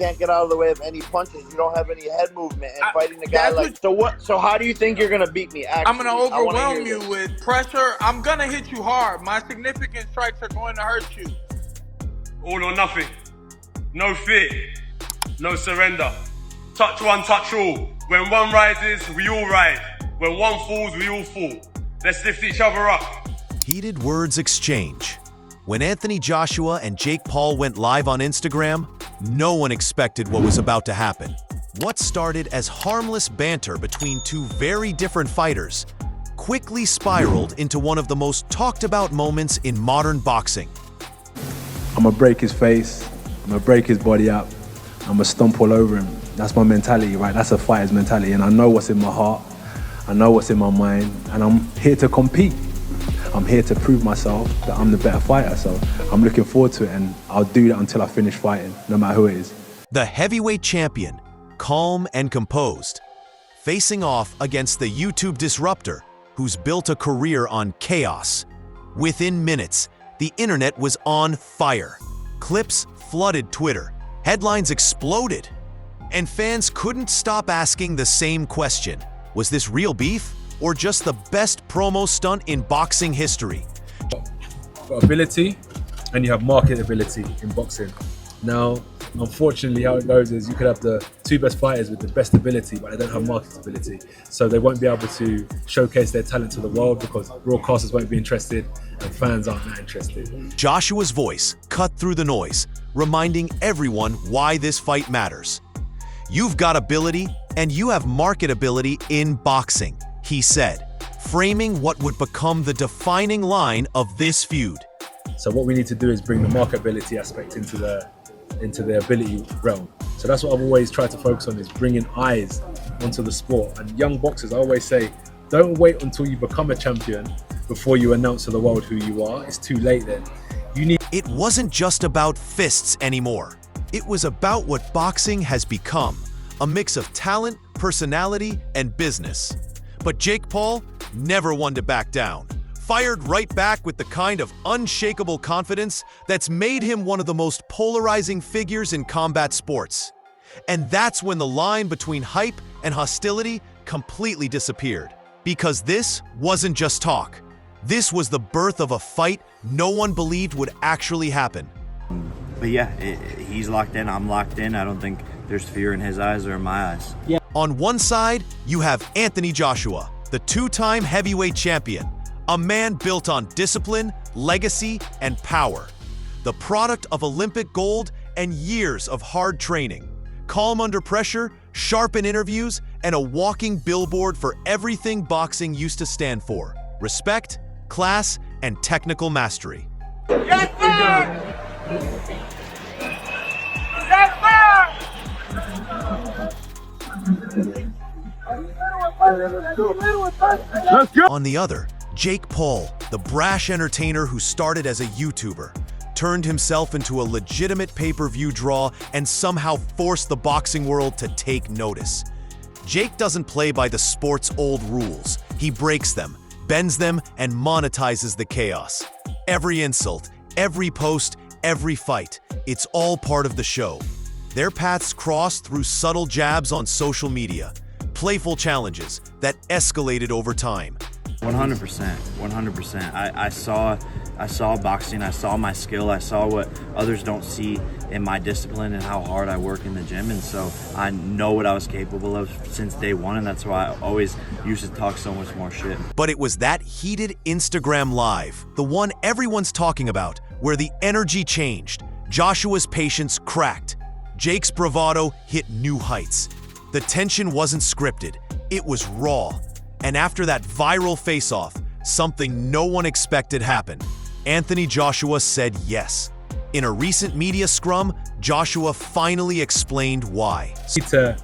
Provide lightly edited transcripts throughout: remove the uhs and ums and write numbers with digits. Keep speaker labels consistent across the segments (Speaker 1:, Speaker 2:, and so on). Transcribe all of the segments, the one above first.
Speaker 1: can't get out of the way of any punches. You don't have any head movement, and fighting a guy like so how do you think you're gonna beat me? Actually,
Speaker 2: I'm gonna overwhelm you with pressure. I'm gonna hit you hard. My significant strikes are going to hurt you.
Speaker 3: All or nothing. No fear. No surrender. Touch one, touch all. When one rises, we all rise. When one falls, we all fall. Let's lift each other up.
Speaker 4: Heated words exchange. When Anthony Joshua and Jake Paul went live on Instagram, no one expected what was about to happen. What started as harmless banter between two very different fighters quickly spiraled into one of the most talked about moments in modern boxing.
Speaker 5: I'm gonna break his face, I'm gonna break his body up, I'm gonna stomp all over him. That's my mentality, right? That's a fighter's mentality, and I know what's in my heart, I know what's in my mind, and I'm here to compete. I'm here to prove myself that I'm the better fighter, so I'm looking forward to it, and I'll do that until I finish fighting, no matter who it is.
Speaker 4: The heavyweight champion, calm and composed, facing off against the YouTube disruptor who's built a career on chaos. Within minutes, the internet was on fire. Clips flooded Twitter, headlines exploded, and fans couldn't stop asking the same question. Was this real beef? Or just the best promo stunt in boxing history?
Speaker 5: Got ability, and you have marketability in boxing. Now, unfortunately, how it goes is you could have the two best fighters with the best ability, but they don't have marketability. So they won't be able to showcase their talent to the world because broadcasters won't be interested and fans aren't that interested.
Speaker 4: Joshua's voice cut through the noise, reminding everyone why this fight matters. You've got ability, and you have marketability in boxing, he said, framing what would become the defining line of this feud.
Speaker 5: So what we need to do is bring the marketability aspect into the ability realm. So that's what I've always tried to focus on, is bringing eyes onto the sport. And young boxers, I always say, don't wait until you become a champion before you announce to the world who you are. It's too late then.
Speaker 4: It wasn't just about fists anymore. It was about what boxing has become, a mix of talent, personality, and business. But Jake Paul never one to back down, fired right back with the kind of unshakable confidence that's made him one of the most polarizing figures in combat sports. And that's when the line between hype and hostility completely disappeared. Because this wasn't just talk. This was the birth of a fight no one believed would actually happen.
Speaker 6: But yeah, he's locked in, I'm locked in. I don't think there's fear in his eyes or in my eyes.
Speaker 4: Yeah. On one side, you have Anthony Joshua, the two-time heavyweight champion, a man built on discipline, legacy, and power. The product of Olympic gold and years of hard training. Calm under pressure, sharp in interviews, and a walking billboard for everything boxing used to stand for: respect, class, and technical mastery.
Speaker 2: Yes, sir! Yes, sir!
Speaker 4: On the other, Jake Paul, the brash entertainer who started as a YouTuber, turned himself into a legitimate pay-per-view draw and somehow forced the boxing world to take notice. Jake doesn't play by the sport's old rules. He breaks them, bends them, and monetizes the chaos. Every insult, every post, every fight, it's all part of the show. Their paths crossed through subtle jabs on social media, playful challenges that escalated over time.
Speaker 6: 100%, 100%. I saw boxing, I saw my skill, I saw what others don't see in my discipline and how hard I work in the gym, and so I know what I was capable of since day one, and that's why I always used to talk so much more shit.
Speaker 4: But it was that heated Instagram Live, the one everyone's talking about, where the energy changed. Joshua's patience cracked. Jake's bravado hit new heights. The tension wasn't scripted, it was raw. And after that viral face-off, something no one expected happened. Anthony Joshua said yes. In a recent media scrum, Joshua finally explained why.
Speaker 5: You need to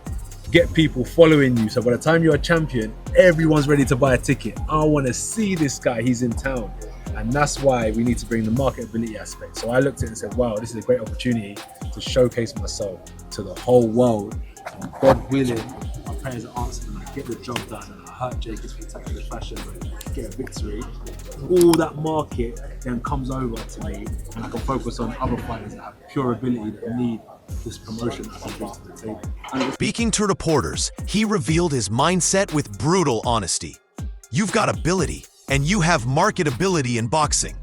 Speaker 5: get people following you, so by the time you're a champion, everyone's ready to buy a ticket. I want to see this guy, he's in town. And that's why we need to bring the marketability aspect. So I looked at it and said, wow, this is a great opportunity to showcase myself to the whole world. And God willing, my prayers are answered and I get the job done and I hurt Jake in spectacular fashion and get a victory. All that market then comes over to me and I can focus on other fighters that have pure ability that need this promotion I can bring to the table.
Speaker 4: Speaking to reporters, he revealed his mindset with brutal honesty. You've got ability, and you have marketability in boxing.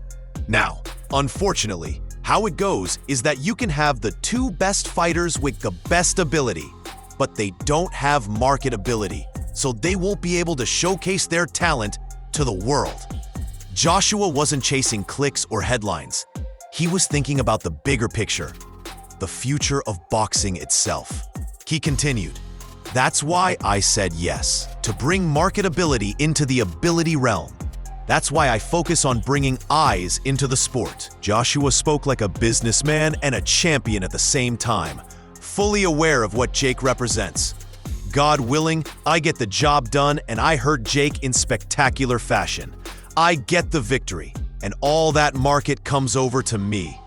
Speaker 4: Now, unfortunately, how it goes is that you can have the two best fighters with the best ability, but they don't have marketability, so they won't be able to showcase their talent to the world. Joshua wasn't chasing clicks or headlines. He was thinking about the bigger picture, the future of boxing itself. He continued, "That's why I said yes, to bring marketability into the ability realm. That's why I focus on bringing eyes into the sport." Joshua spoke like a businessman and a champion at the same time, fully aware of what Jake represents. God willing, I get the job done and I hurt Jake in spectacular fashion. I get the victory, and all that market comes over to me.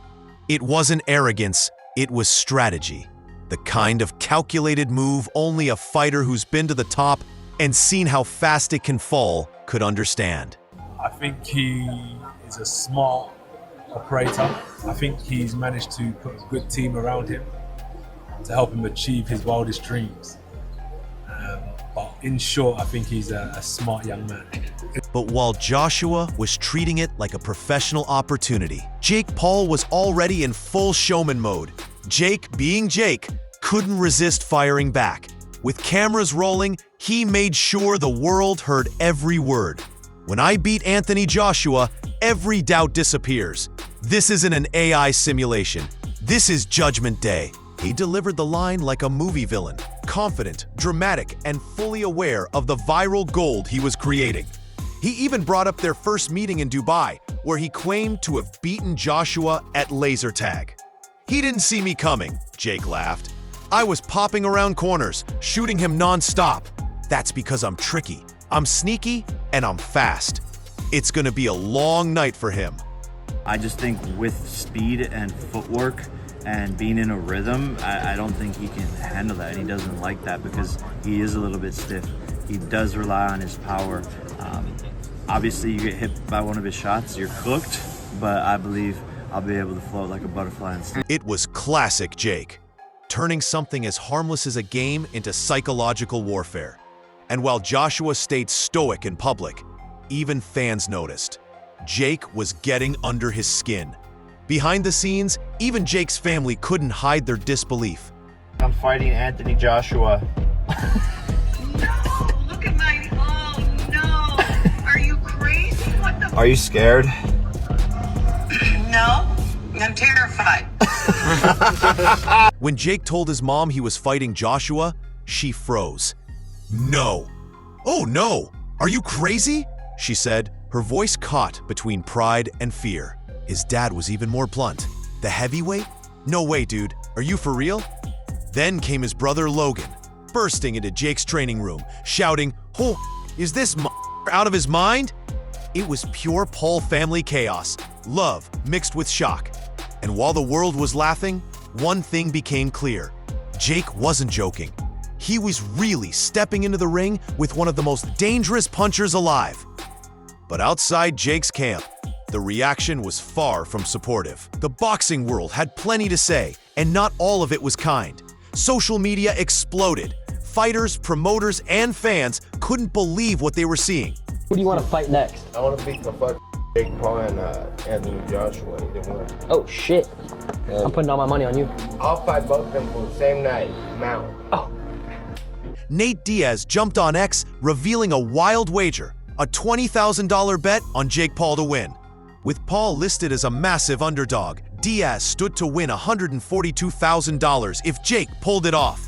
Speaker 4: It wasn't arrogance, it was strategy. The kind of calculated move only a fighter who's been to the top and seen how fast it can fall could understand.
Speaker 5: I think he is a smart operator. I think he's managed to put a good team around him to help him achieve his wildest dreams. But in short, I think he's a smart young man.
Speaker 4: But while Joshua was treating it like a professional opportunity, Jake Paul was already in full showman mode. Jake, being Jake, couldn't resist firing back. With cameras rolling, he made sure the world heard every word. "When I beat Anthony Joshua, every doubt disappears. This isn't an AI simulation. This is Judgment Day." He delivered the line like a movie villain, confident, dramatic, and fully aware of the viral gold he was creating. He even brought up their first meeting in Dubai, where he claimed to have beaten Joshua at laser tag. "He didn't see me coming," Jake laughed. "I was popping around corners, shooting him non-stop. That's because I'm tricky, I'm sneaky, and I'm fast. It's gonna be a long night for him."
Speaker 6: I just think with speed and footwork and being in a rhythm, I don't think he can handle that. And he doesn't like that because he is a little bit stiff. He does rely on his power. Obviously, you get hit by one of his shots, you're cooked, but I believe I'll be able to float like a butterfly instead.
Speaker 4: It was classic Jake, turning something as harmless as a game into psychological warfare. And while Joshua stayed stoic in public, even fans noticed. Jake was getting under his skin. Behind the scenes, even Jake's family couldn't hide their disbelief.
Speaker 1: I'm fighting Anthony Joshua.
Speaker 7: No, look at my, oh no. Are you crazy? What the?
Speaker 1: Are you scared?
Speaker 7: No, I'm terrified.
Speaker 4: When Jake told his mom he was fighting Joshua, she froze. "No. Oh no, are you crazy?" she said, her voice caught between pride and fear. His dad was even more blunt. "The heavyweight? No way, dude. Are you for real?" Then came his brother Logan, bursting into Jake's training room, shouting, "Oh, is this out of his mind?" It was pure Paul family chaos, love mixed with shock. And while the world was laughing, one thing became clear. Jake wasn't joking. He was really stepping into the ring with one of the most dangerous punchers alive. But outside Jake's camp, the reaction was far from supportive. The boxing world had plenty to say, and not all of it was kind. Social media exploded. Fighters, promoters, and fans couldn't believe what they were seeing.
Speaker 8: Who do you want to fight next?
Speaker 9: I want to beat the fuck Jake Paul and Anthony Joshua. Either one.
Speaker 8: Oh shit. I'm putting all my money on you.
Speaker 9: I'll fight both of them for the same night. Mount.
Speaker 8: Oh.
Speaker 4: Nate Diaz jumped on X, revealing a wild wager, a $20,000 bet on Jake Paul to win. With Paul listed as a massive underdog, Diaz stood to win $142,000 if Jake pulled it off.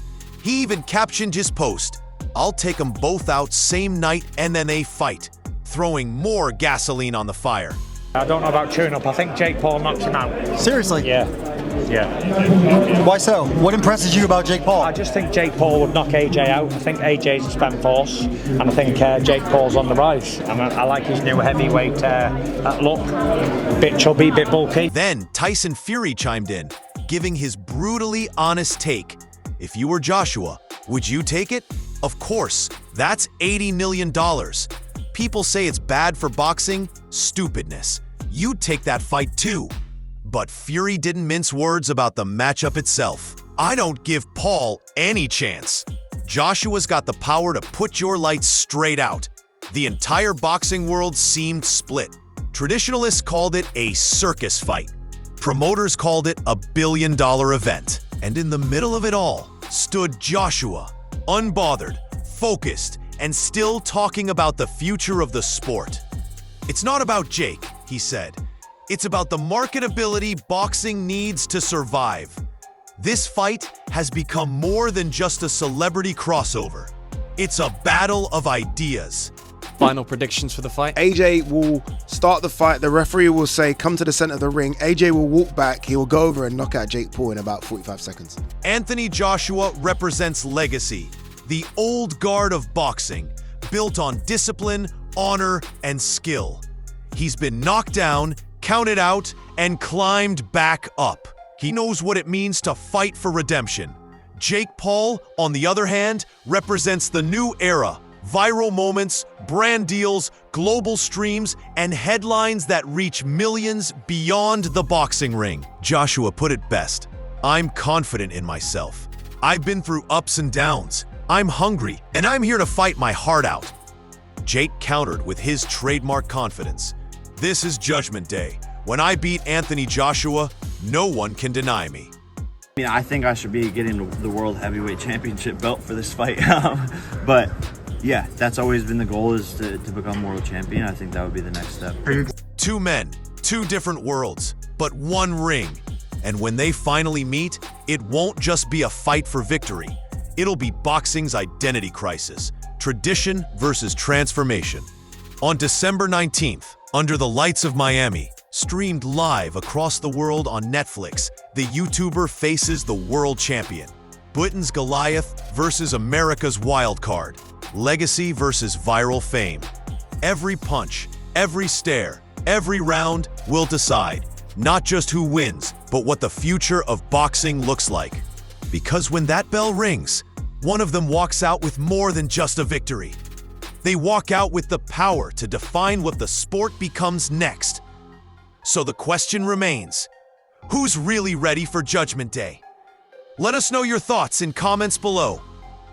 Speaker 4: He even captioned his post, "I'll take them both out same night and then they fight," throwing more gasoline on the fire.
Speaker 10: I don't know about chewing up. I think Jake Paul knocked him out.
Speaker 11: Seriously?
Speaker 10: Yeah.
Speaker 11: Why so? What impresses you about Jake Paul?
Speaker 10: I just think Jake Paul would knock AJ out. I think AJ's a spent force, and I think Jake Paul's on the rise. And I like his new heavyweight look. Bit chubby, bit bulky.
Speaker 4: Then Tyson Fury chimed in, giving his brutally honest take. "If you were Joshua, would you take it? Of course, that's $80 million. People say it's bad for boxing. Stupidness. You'd take that fight too." But Fury didn't mince words about the matchup itself. I don't give Paul any chance. Joshua's got the power to put your lights straight out. The entire boxing world seemed split. Traditionalists called it a circus fight. Promoters called it a billion-dollar event. And in the middle of it all stood Joshua, unbothered, focused, and still talking about the future of the sport. It's not about Jake, he said. It's about the marketability boxing needs to survive. This fight has become more than just a celebrity crossover. It's a battle of ideas.
Speaker 12: Final predictions for the fight?
Speaker 13: AJ will start the fight. The referee will say, come to the center of the ring. AJ will walk back. He will go over and knock out Jake Paul in about 45 seconds.
Speaker 4: Anthony Joshua represents legacy, the old guard of boxing, built on discipline, honor, and skill. He's been knocked down, counted out, and climbed back up. He knows what it means to fight for redemption. Jake Paul, on the other hand, represents the new era. Viral moments, brand deals, global streams, and headlines that reach millions beyond the boxing ring. Joshua put it best. I'm confident in myself. I've been through ups and downs. I'm hungry, and I'm here to fight my heart out. Jake countered with his trademark confidence. This is Judgment Day. When I beat Anthony Joshua, no one can deny me.
Speaker 6: I mean, I think I should be getting the World Heavyweight Championship belt for this fight. But yeah, that's always been the goal, is to become world champion. I think that would be the next step.
Speaker 4: Two men, two different worlds, but one ring. And when they finally meet, it won't just be a fight for victory. It'll be boxing's identity crisis, tradition versus transformation. On December 19th, Under the Lights of Miami, streamed live across the world on Netflix, the YouTuber faces the world champion. Britain's Goliath versus America's wild card. Legacy versus viral fame. Every punch, every stare, every round will decide not just who wins, but what the future of boxing looks like. Because when that bell rings, one of them walks out with more than just a victory. They walk out with the power to define what the sport becomes next. So the question remains, who's really ready for Judgment Day? Let us know your thoughts in comments below.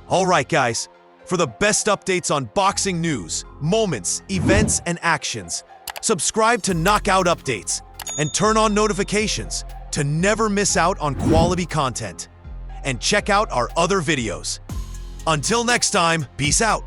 Speaker 4: All right, guys. For the best updates on boxing news, moments, events, and actions, subscribe to Knockout Updates and turn on notifications to never miss out on quality content. And check out our other videos. Until next time, peace out.